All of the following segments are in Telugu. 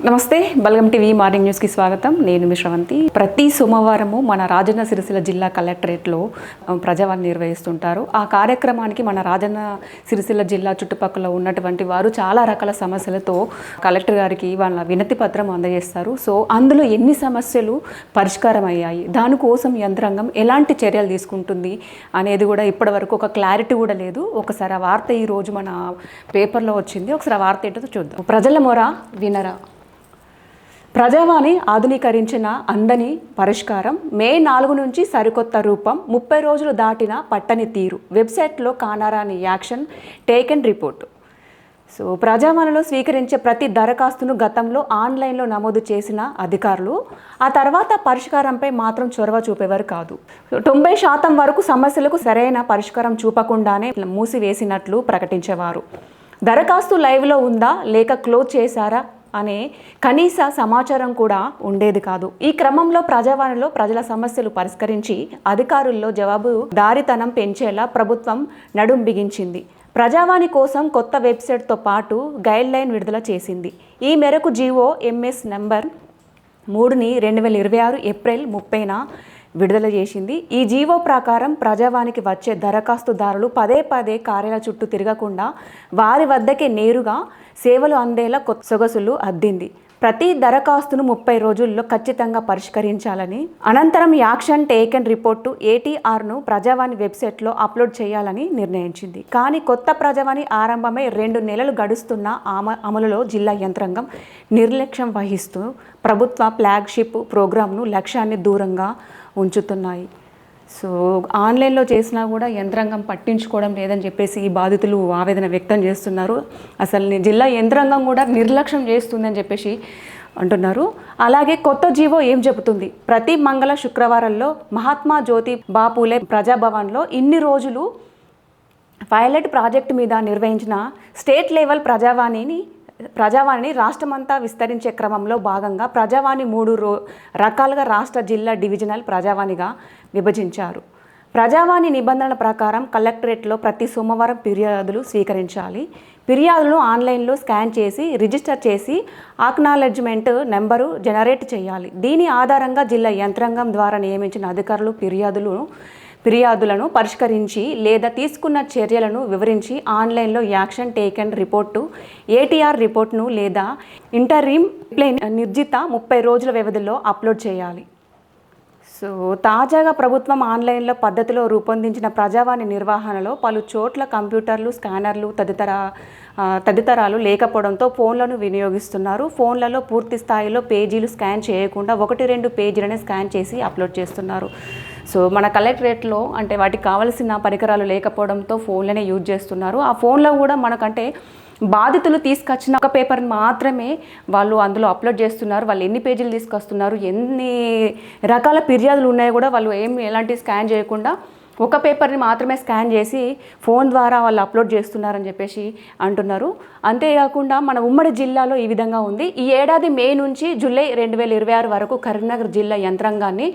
నమస్తే బల్గం టీవీ మార్నింగ్ న్యూస్కి స్వాగతం. నేను మీ శ్రవంతి. ప్రతి సోమవారము మన రాజన్న సిరిసిల్ల జిల్లా కలెక్టరేట్లో ప్రజావాణి నిర్వహిస్తుంటారు. ఆ కార్యక్రమానికి మన రాజన్న సిరిసిల్ల జిల్లా చుట్టుపక్కల ఉన్నటువంటి వారు చాలా రకాల సమస్యలతో కలెక్టర్ గారికి వాళ్ళ వినతి పత్రం అందజేస్తారు. సో అందులో ఎన్ని సమస్యలు పరిష్కారం అయ్యాయి, దానికోసం యంత్రాంగం ఎలాంటి చర్యలు తీసుకుంటుంది అనేది కూడా ఇప్పటివరకు ఒక క్లారిటీ కూడా లేదు. ఒకసారి ఆ వార్త ఈరోజు మన పేపర్లో వచ్చింది. ఒకసారి ఆ వార్త ఏంటో చూద్దాం. ప్రజల మొర వినరా? ప్రజావాణి ఆధునీకరించిన అందని పరిష్కారం. మే 4 నుంచి సరికొత్త రూపం. 30 రోజులు దాటిన పట్టని తీరు. వెబ్సైట్లో కానారాని యాక్షన్ టేకెన్ రిపోర్ట్. సో ప్రజావాణిలో స్వీకరించే ప్రతి దరఖాస్తును గతంలో ఆన్లైన్లో నమోదు చేసిన అధికారులు ఆ తర్వాత పరిష్కారంపై మాత్రం చొరవ చూపేవారు కాదు. 90% వరకు సమస్యలకు సరైన పరిష్కారం చూపకుండానే మూసివేసినట్లు ప్రకటించేవారు. దరఖాస్తు లైవ్లో ఉందా లేక క్లోజ్ చేశారా అనే కనీస సమాచారం కూడా ఉండేది కాదు. ఈ క్రమంలో ప్రజావాణిలో ప్రజల సమస్యలు పరిష్కరించి అధికారుల్లో జవాబుదారీతనం పెంచేలా ప్రభుత్వం నడుం బిగించింది. ప్రజావాణి కోసం కొత్త వెబ్సైట్తో పాటు గైడ్లైన్ విడుదల చేసింది. ఈ మేరకు జీవో ఎంఎస్ నంబర్ 3ని 2026 ఏప్రిల్ 30న విడుదల చేసింది. ఈ జీవో ప్రకారం ప్రజావానికి వచ్చే దరఖాస్తుదారులు పదే కార్యాలయ చుట్టూ తిరగకుండా వారి వద్దకే నేరుగా సేవలు అందేలా కొత్త సొగసులు అద్దింది. ప్రతి దరఖాస్తును 30 రోజుల్లో ఖచ్చితంగా పరిష్కరించాలని, అనంతరం యాక్షన్ టేకెన్ రిపోర్టు ATRను ప్రజావాణి వెబ్సైట్లో అప్లోడ్ చేయాలని నిర్ణయించింది. కానీ కొత్త ప్రజావాణి ఆరంభమై 2 నెలలు గడుస్తున్న అమలులో జిల్లా యంత్రాంగం నిర్లక్ష్యం వహిస్తూ ప్రభుత్వ ఫ్లాగ్షిప్ ప్రోగ్రాంను లక్ష్యాన్ని దూరంగా ఉంచుతున్నాయి. సో ఆన్లైన్లో చేసినా కూడా యంత్రాంగం పట్టించుకోవడం లేదని చెప్పేసి ఈ బాధితులు ఆవేదన వ్యక్తం చేస్తున్నారు. అసలు జిల్లా యంత్రాంగం కూడా నిర్లక్ష్యం చేస్తుందని చెప్పేసి అంటున్నారు. అలాగే కొత్త జీవో ఏం చెబుతుంది? ప్రతి మంగళ శుక్రవారంలో మహాత్మా జ్యోతి బాపులే ప్రజాభవన్లో ఇన్ని రోజులు పైలట్ ప్రాజెక్టు మీద నిర్వహించిన స్టేట్ లెవెల్ ప్రజావాణిని రాష్ట్రమంతా విస్తరించే క్రమంలో భాగంగా ప్రజావాణి 3 రకాలుగా రాష్ట్ర, జిల్లా, డివిజనల్ ప్రజావాణిగా విభజించారు. ప్రజావాణి నిబంధనల ప్రకారం కలెక్టరేట్లో ప్రతి సోమవారం ఫిర్యాదులు స్వీకరించాలి. ఫిర్యాదులను ఆన్లైన్లో స్కాన్ చేసి రిజిస్టర్ చేసి అక్నాలెడ్జ్మెంట్ నెంబరు జనరేట్ చేయాలి. దీని ఆధారంగా జిల్లా యంత్రాంగం ద్వారా నియమించిన అధికారులు ఫిర్యాదులను పరిష్కరించి లేదా తీసుకున్న చర్యలను వివరించి ఆన్లైన్లో యాక్షన్ టేకెన్ రిపోర్టు ATR రిపోర్ట్ను లేదా ఇంటరిమ్ ప్లేన్ నిర్జిత 30 రోజుల వ్యవధిలో అప్లోడ్ చేయాలి. సో తాజాగా ప్రభుత్వం ఆన్లైన్లో పద్ధతిలో రూపొందించిన ప్రజావాణి నిర్వహణలో పలు చోట్ల కంప్యూటర్లు, స్కానర్లు తదితరాలు లేకపోవడంతో ఫోన్లను వినియోగిస్తున్నారు. ఫోన్లలో పూర్తి స్థాయిలో పేజీలు స్కాన్ చేయకుండా 1-2 పేజీలనే స్కాన్ చేసి అప్లోడ్ చేస్తున్నారు. సో మన కలెక్టరేట్లో అంటే వాటికి కావాల్సిన పరికరాలు లేకపోవడంతో ఫోన్లనే యూజ్ చేస్తున్నారు. ఆ ఫోన్లో కూడా మనకంటే బాధితులు తీసుకొచ్చిన ఒక పేపర్ని మాత్రమే వాళ్ళు అందులో అప్లోడ్ చేస్తున్నారు. వాళ్ళు ఎన్ని పేజీలు తీసుకొస్తున్నారు, ఎన్ని రకాల ఫిర్యాదులు ఉన్నాయో కూడా వాళ్ళు ఎలాంటి స్కాన్ చేయకుండా ఒక పేపర్ని మాత్రమే స్కాన్ చేసి ఫోన్ ద్వారా వాళ్ళు అప్లోడ్ చేస్తున్నారని చెప్పేసి అంటున్నారు. అంతేకాకుండా మన ఉమ్మడి జిల్లాలో ఈ విధంగా ఉంది. ఈ ఏడాది మే నుంచి జూలై 2026 వరకు కరీంనగర్ జిల్లా యంత్రాంగాన్ని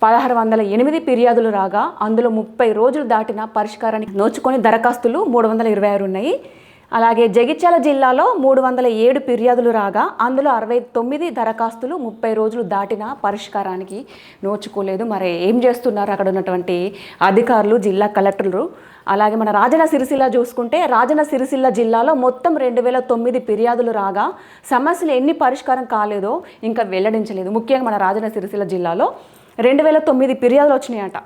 1608 ఫిర్యాదులు రాగా అందులో 30 రోజులు దాటిన పరిష్కారానికి నోచుకొని దరఖాస్తులు 326 ఉన్నాయి. అలాగే జగిత్యాల జిల్లాలో 307 ఫిర్యాదులు రాగా అందులో 69 దరఖాస్తులు 30 రోజులు దాటిన పరిష్కారానికి నోచుకోలేదు. మరి ఏం చేస్తున్నారు అక్కడ ఉన్నటువంటి అధికారులు, జిల్లా కలెక్టర్లు? అలాగే మన రాజన్న సిరిసిల్ల చూసుకుంటే రాజన్న సిరిసిల్ల జిల్లాలో మొత్తం 2009 ఫిర్యాదులు రాగా సమస్యలు ఎన్ని పరిష్కారం కాలేదో ఇంకా వెల్లడించలేదు. ముఖ్యంగా మన రాజన్న సిరిసిల్ల జిల్లాలో 2009 ఫిర్యాదులు వచ్చినాయట.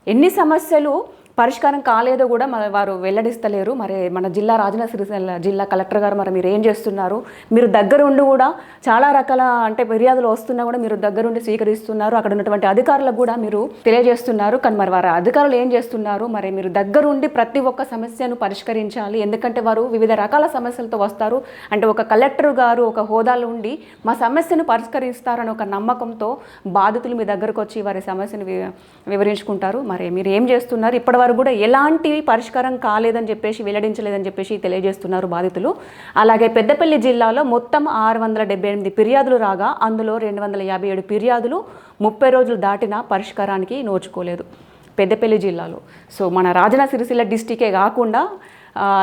ఎన్ని సమస్యలు పరిష్కారం కాలేదో కూడా వారు వెల్లడిస్తలేరు. మరి మన రాజన్న సిరిసిల్ల జిల్లా కలెక్టర్ గారు మరి మీరు ఏం చేస్తున్నారు? మీరు దగ్గరుండి కూడా చాలా రకాల అంటే ఫిర్యాదులు వస్తున్నా కూడా మీరు దగ్గరుండి స్వీకరిస్తున్నారు. అక్కడ ఉన్నటువంటి అధికారులకు కూడా మీరు తెలియజేస్తున్నారు. కానీ మరి వారి అధికారులు ఏం చేస్తున్నారు? మరి మీరు దగ్గరుండి ప్రతి ఒక్క సమస్యను పరిష్కరించాలి. ఎందుకంటే వారు వివిధ రకాల సమస్యలతో వస్తారు. అంటే ఒక కలెక్టర్ గారు ఒక హోదాలో ఉండి మా సమస్యను పరిష్కరిస్తారని ఒక నమ్మకంతో బాధితులు మీ దగ్గరకు వచ్చి వారి సమస్యను వివరించుకుంటారు. మరి మీరు ఏం చేస్తున్నారు? ఇప్పటివరకు కూడా ఎలాంటి పరిష్కారం కాలేదని చెప్పేసి వెల్లడించలేదని చెప్పేసి తెలియజేస్తున్నారు బాధితులు. అలాగే పెద్దపల్లి జిల్లాలో మొత్తం 678 ఫిర్యాదులు రాగా అందులో 257 ఫిర్యాదులు 30 రోజులు దాటిన పరిష్కారానికి నోచుకోలేదు పెద్దపల్లి జిల్లాలో. సో మన రాజన్న సిరిసిల్ల డిస్టికే కాకుండా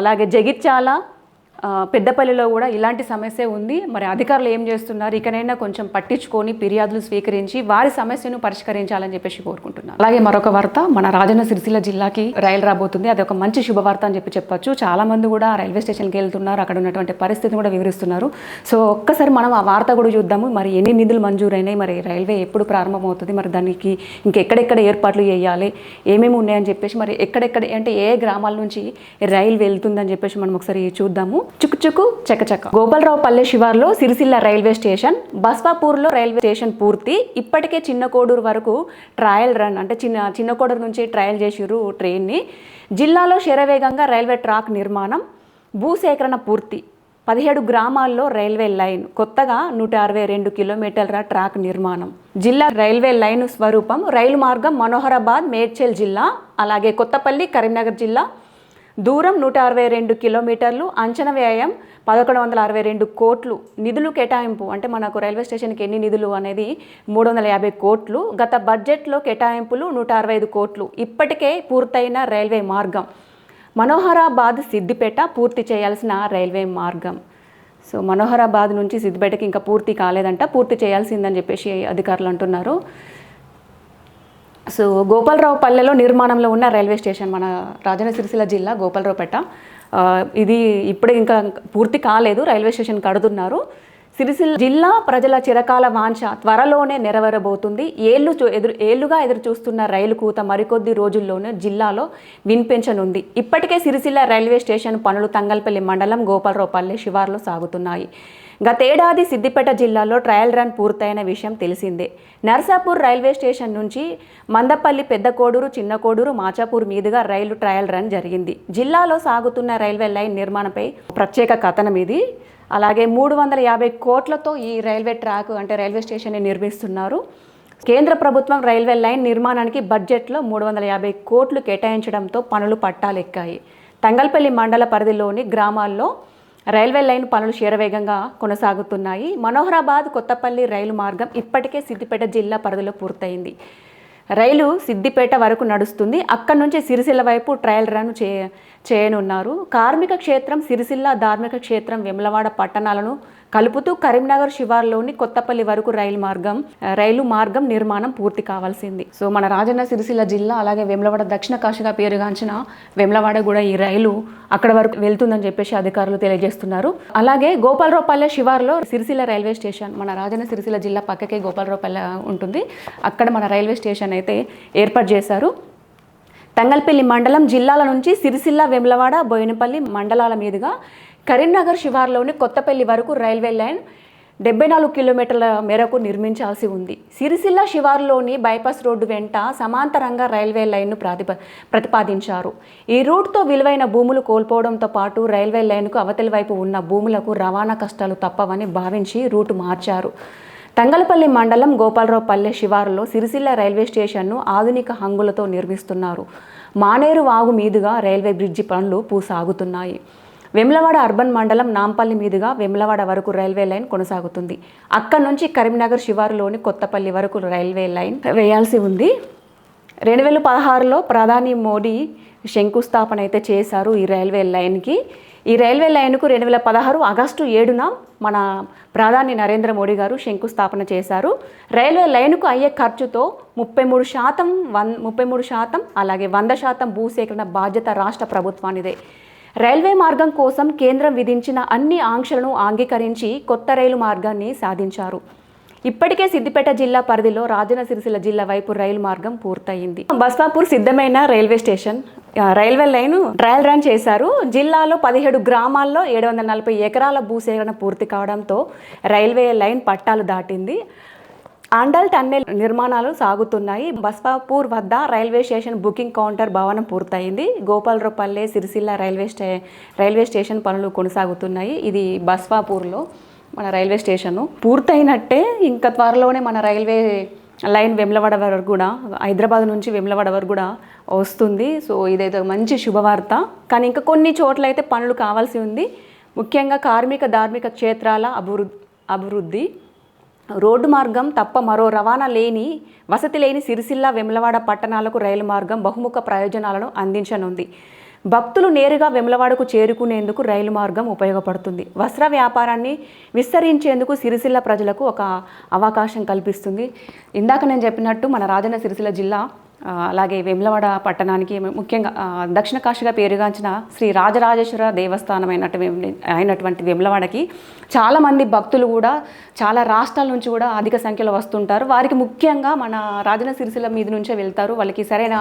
అలాగే జగిత్యాల, పెద్దపల్లిలో కూడా ఇలాంటి సమస్య ఉంది. మరి అధికారులు ఏం చేస్తున్నారు, ఇకనైనా కొంచెం పట్టించుకొని ఫిర్యాదులు స్వీకరించి వారి సమస్యను పరిష్కరించాలని చెప్పేసి కోరుకుంటున్నాను. అలాగే మరొక వార్త, మన రాజన్న సిరిసిల్ల జిల్లాకి రైలు రాబోతుంది. అది ఒక మంచి శుభవార్త అని చెప్పొచ్చు. చాలా మంది కూడా రైల్వే స్టేషన్కి వెళ్తున్నారు, అక్కడ ఉన్నటువంటి పరిస్థితిని కూడా వివరిస్తున్నారు. సో ఒక్కసారి మనం ఆ వార్త కూడా చూద్దాము. మరి ఎన్ని నిధులు మంజూరైనాయి, మరి రైల్వే ఎప్పుడు ప్రారంభమవుతుంది, మరి దానికి ఇంకెక్కడెక్కడ ఏర్పాట్లు చేయాలి, ఏమేమి ఉన్నాయని చెప్పేసి, మరి ఎక్కడెక్కడ అంటే ఏ గ్రామాల నుంచి రైలు వెళ్తుందని చెప్పేసి మనం ఒకసారి చూద్దాము. చుకుచుకు చకచక. గోపాలరావుపల్లె శివార్లో సిరిసిల్ల రైల్వే స్టేషన్, బస్వాపూర్లో రైల్వే స్టేషన్ పూర్తి. ఇప్పటికే చిన్న కోడూరు వరకు ట్రయల్ రన్ అంటే చిన్న కోడూరు నుంచి ట్రయల్ చేసిర్రు ట్రైన్ని. జిల్లాలో శరవేగంగా రైల్వే ట్రాక్ నిర్మాణం, భూసేకరణ పూర్తి. 17 గ్రామాల్లో రైల్వే లైన్, కొత్తగా 162 కిలోమీటర్ల ట్రాక్ నిర్మాణం. జిల్లా రైల్వే లైన్ స్వరూపం, రైలు మార్గం మనోహరాబాద్ మేడ్చల్ జిల్లా, అలాగే కొత్తపల్లి కరీంనగర్ జిల్లా. దూరం 162 కిలోమీటర్లు. అంచనా వ్యయం 1162 కోట్లు. నిధులు కేటాయింపు అంటే మనకు రైల్వే స్టేషన్కి ఎన్ని నిధులు అనేది 350 కోట్లు. గత బడ్జెట్లో కేటాయింపులు 165 కోట్లు. ఇప్పటికే పూర్తయిన రైల్వే మార్గం మనోహరాబాద్ సిద్దిపేట పూర్తి చేయాల్సిన రైల్వే మార్గం. సో మనోహరాబాద్ నుంచి సిద్దిపేటకి ఇంకా పూర్తి కాలేదంట, పూర్తి చేయాల్సిందని చెప్పేసి అధికారులు అంటున్నారు. సో గోపాలరావుపల్లెలో నిర్మాణంలో ఉన్న రైల్వే స్టేషన్, మన రాజన్న సిరిసిల్ల జిల్లా గోపాలరావుపేట. ఇది ఇప్పుడే ఇంకా పూర్తి కాలేదు, రైల్వే స్టేషన్ కడుతున్నారు. సిరిసిల్ల జిల్లా ప్రజల చిరకాల వాంఛ త్వరలోనే నెరవేరబోతుంది. ఏళ్లుగా ఎదురు చూస్తున్న రైలు కూత మరికొద్ది రోజుల్లోనే జిల్లాలో వినిపించనుంది. ఇప్పటికే సిరిసిల్ల రైల్వే స్టేషన్ పనులు తంగల్పల్లి మండలం గోపాలరావుపల్లె శివార్లో సాగుతున్నాయి. గతేడాది సిద్దిపేట జిల్లాలో ట్రయల్ రన్ పూర్తయిన విషయం తెలిసిందే. నర్సాపూర్ రైల్వే స్టేషన్ నుంచి మందపల్లి, పెద్ద కోడూరు, చిన్న కోడూరు, మాచాపూర్ మీదుగా రైలు ట్రయల్ రన్ జరిగింది. జిల్లాలో సాగుతున్న రైల్వే లైన్ నిర్మాణంపై ప్రత్యేక కథనం ఇది. అలాగే 350 కోట్లతో ఈ రైల్వే ట్రాక్ అంటే రైల్వే స్టేషన్ని నిర్మిస్తున్నారు. కేంద్ర ప్రభుత్వం రైల్వే లైన్ నిర్మాణానికి బడ్జెట్లో 350 కోట్లు కేటాయించడంతో పనులు పట్టాలెక్కాయి. తంగల్పల్లి మండల పరిధిలోని గ్రామాల్లో రైల్వే లైన్ పనులు శరవేగంగా కొనసాగుతున్నాయి. మనోహరాబాద్ కొత్తపల్లి రైలు మార్గం ఇప్పటికే సిద్దిపేట జిల్లా పరిధిలో పూర్తయింది. రైలు సిద్దిపేట వరకు నడుస్తుంది. అక్కడి నుంచి సిరిసిల్ల వైపు ట్రయల్ రన్ చేయనున్నారు. కార్మిక క్షేత్రం సిరిసిల్ల, ధార్మిక క్షేత్రం వెమ్లవాడ పట్టణాలను కలుపుతూ కరీంనగర్ శివార్లోని కొత్తపల్లి వరకు రైలు మార్గం నిర్మాణం పూర్తి కావాల్సింది. సో మన రాజన్న సిరిసిల్ల జిల్లా అలాగే వెమ్లవాడ దక్షిణ కాశీగా పేరుగాంచిన వెమ్లవాడ కూడా ఈ రైలు అక్కడ వరకు వెళ్తుందని చెప్పేసి అధికారులు తెలియజేస్తున్నారు. అలాగే గోపాలరావుపల్లె శివార్లో సిరిసిల్ల రైల్వే స్టేషన్, మన రాజన్న సిరిసిల్ల జిల్లా పక్కకే గోపాలరావుపల్లె ఉంటుంది. అక్కడ మన రైల్వే స్టేషన్ అయితే ఏర్పాటు చేశారు. తంగల్పల్లి మండలం జిల్లాల నుంచి సిరిసిల్ల, వెమ్లవాడ, బోయినపల్లి మండలాల మీదుగా కరీంనగర్ శివార్లోని కొత్తపల్లి వరకు రైల్వే లైన్ 74 కిలోమీటర్ల మేరకు నిర్మించాల్సి ఉంది. సిరిసిల్ల శివార్లోని బైపాస్ రోడ్డు వెంట సమాంతరంగా రైల్వే లైన్ను ప్రతిపాదించారు. ఈ రూట్తో విలువైన భూములు కోల్పోవడంతో పాటు రైల్వే లైన్కు అవతలి వైపు ఉన్న భూములకు రవాణా కష్టాలు తప్పవని భావించి రూటు మార్చారు. తంగలపల్లి మండలం గోపాలరావుపల్లె శివారులో సిరిసిల్ల రైల్వే స్టేషన్ను ఆధునిక హంగులతో నిర్మిస్తున్నారు. మానేరు వాగు మీదుగా రైల్వే బ్రిడ్జి పనులు సాగుతున్నాయి. వెమ్లవాడ అర్బన్ మండలం నాంపల్లి మీదుగా వెమ్లవాడ వరకు రైల్వే లైన్ కొనసాగుతుంది. అక్కడి నుంచి కరీంనగర్ శివారులోని కొత్తపల్లి వరకు రైల్వే లైన్ వేయాల్సి ఉంది. 2016లో ప్రధాని మోడీ శంకుస్థాపన అయితే చేశారు ఈ రైల్వే లైన్కి. ఈ రైల్వే లైన్కు 2016 ఆగస్టు 7న మన ప్రధాని నరేంద్ర మోడీ గారు శంకుస్థాపన చేశారు. రైల్వే లైన్కు అయ్యే ఖర్చుతో 33% అలాగే 100% భూసేకరణ బాధ్యత రాష్ట్ర ప్రభుత్వానిదే. రైల్వే మార్గం కోసం కేంద్రం విధించిన అన్ని ఆంక్షలను అంగీకరించి కొత్త రైలు మార్గాన్ని సాధించారు. ఇప్పటికే సిద్దిపేట జిల్లా పరిధిలో రాజన్న సిరిసిల్ల జిల్లా వైపు రైలు మార్గం పూర్తయింది. బస్వాపూర్ సిద్ధమైన railway station railway line trial run చేశారు. జిల్లాలో 17 గ్రామాల్లో 740 ఎకరాల భూసేకరణ పూర్తి కావడంతో రైల్వే లైన్ పట్టాలు దాటింది. ఆండల్ టన్నెల్ నిర్మాణాలు సాగుతున్నాయి. బస్వాపూర్ వద్ద రైల్వే స్టేషన్ బుకింగ్ కౌంటర్ భవనం పూర్తయింది. గోపాలరావుపల్లె సిరిసిల్ల రైల్వే స్టేషన్ పనులు కొనసాగుతున్నాయి. ఇది బస్వాపూర్లో మన రైల్వే స్టేషను పూర్తయినట్టే. ఇంకా త్వరలోనే మన రైల్వే లైన్ వెమ్లవాడ వరకు కూడా, హైదరాబాద్ నుంచి వెమ్లవాడ వరకు కూడా వస్తుంది. సో ఇదైతే మంచి శుభవార్త. కానీ ఇంకా కొన్ని చోట్ల అయితే పనులు కావాల్సి ఉంది. ముఖ్యంగా కార్మిక ధార్మిక క్షేత్రాల అభివృద్ధి, రోడ్డు మార్గం తప్ప మరో రవాణా లేని వసతి లేని సిరిసిల్ల వెమ్లవాడ పట్టణాలకు రైలు మార్గం బహుముఖ ప్రయోజనాలను అందించనుంది. భక్తులు నేరుగా వెములవాడకు చేరుకునేందుకు రైలు మార్గం ఉపయోగపడుతుంది. వస్త్ర వ్యాపారాన్ని విస్తరించేందుకు సిరిసిల్ల ప్రజలకు ఒక అవకాశం కల్పిస్తుంది. ఇందాక నేను చెప్పినట్టు మన రాజన్న సిరిసిల్ల జిల్లా అలాగే వేములవాడ పట్టణానికి ముఖ్యంగా దక్షిణ కాశీగా పేరుగాంచిన శ్రీ రాజరాజేశ్వర దేవస్థానం అయినటువంటి వేములవాడకి చాలామంది భక్తులు కూడా చాలా రాష్ట్రాల నుంచి కూడా అధిక సంఖ్యలో వస్తుంటారు. వారికి ముఖ్యంగా మన రాజన్న సిరిసిల్ల మీద నుంచే వెళ్తారు. వాళ్ళకి సరైన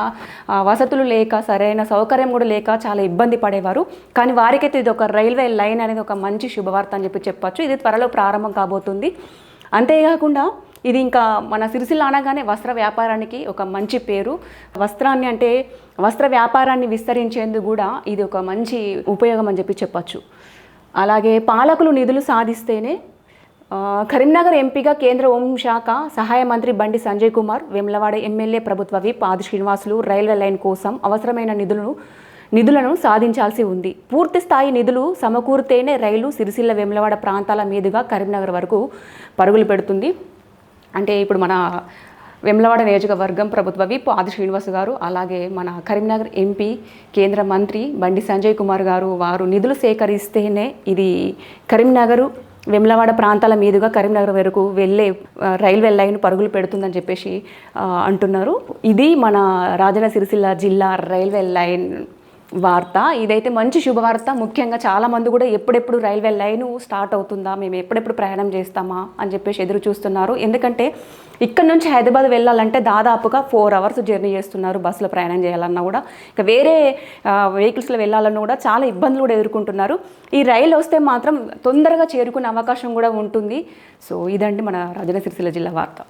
వసతులు లేక సరైన సౌకర్యం కూడా లేక చాలా ఇబ్బంది పడేవారు. కానీ వారికైతే ఇది ఒక రైల్వే లైన్ అనేది ఒక మంచి శుభవార్త అని చెప్పొచ్చు. ఇది త్వరలో ప్రారంభం కాబోతుంది. అంతేకాకుండా ఇది ఇంకా మన సిరిసిల్ల అనగానే వస్త్ర వ్యాపారానికి ఒక మంచి పేరు. వస్త్రాన్ని అంటే వస్త్ర వ్యాపారాన్ని విస్తరించేందుకు కూడా ఇది ఒక మంచి ఉపయోగం అని చెప్పొచ్చు. అలాగే పాలకులు నిధులు సాధిస్తేనే కరీంనగర్ ఎంపీగా కేంద్ర హోంశాఖ సహాయ మంత్రి బండి సంజయ్ కుమార్, వేములవాడ ఎమ్మెల్యే ప్రభుత్వ విప్ ఆది శ్రీనివాసులు రైల్వే లైన్ కోసం అవసరమైన నిధులను సాధించాల్సి ఉంది. పూర్తి స్థాయి నిధులు సమకూరితేనే రైలు సిరిసిల్ల వేములవాడ ప్రాంతాల మీదుగా కరీంనగర్ వరకు పరుగులు పెడుతుంది. అంటే ఇప్పుడు మన వేములవాడ నియోజకవర్గం ప్రభుత్వ విప్ ఆది శ్రీనివాస్ గారు, అలాగే మన కరీంనగర్ ఎంపీ కేంద్ర మంత్రి బండి సంజయ్ కుమార్ గారు వారు నిధులు సేకరిస్తేనే ఇది కరీంనగర్ వేములవాడ ప్రాంతాల మీదుగా కరీంనగర్ వరకు వెళ్ళే రైల్వే లైన్ పరుగులు పెడుతుందని చెప్పేసి అంటున్నారు. ఇది మన రాజన్న సిరిసిల్ల జిల్లా రైల్వే లైన్ వార్త. ఇదైతే మంచి శుభవార్త. ముఖ్యంగా చాలామంది కూడా ఎప్పుడెప్పుడు రైల్వే లైను స్టార్ట్ అవుతుందా, మేము ఎప్పుడెప్పుడు ప్రయాణం చేస్తామా అని చెప్పేసి ఎదురు చూస్తున్నారు. ఎందుకంటే ఇక్కడ నుంచి హైదరాబాద్ వెళ్ళాలంటే దాదాపుగా 4 hours జర్నీ చేస్తున్నారు. బస్సులో ప్రయాణం చేయాలన్నా కూడా, ఇక వేరే వెహికల్స్లో వెళ్ళాలన్నా కూడా చాలా ఇబ్బందులు కూడా ఎదుర్కొంటున్నారు. ఈ రైలు వస్తే మాత్రం తొందరగా చేరుకునే అవకాశం కూడా ఉంటుంది. సో ఇదండి మన రాజన్న సిరిసిల్ల జిల్లా వార్త.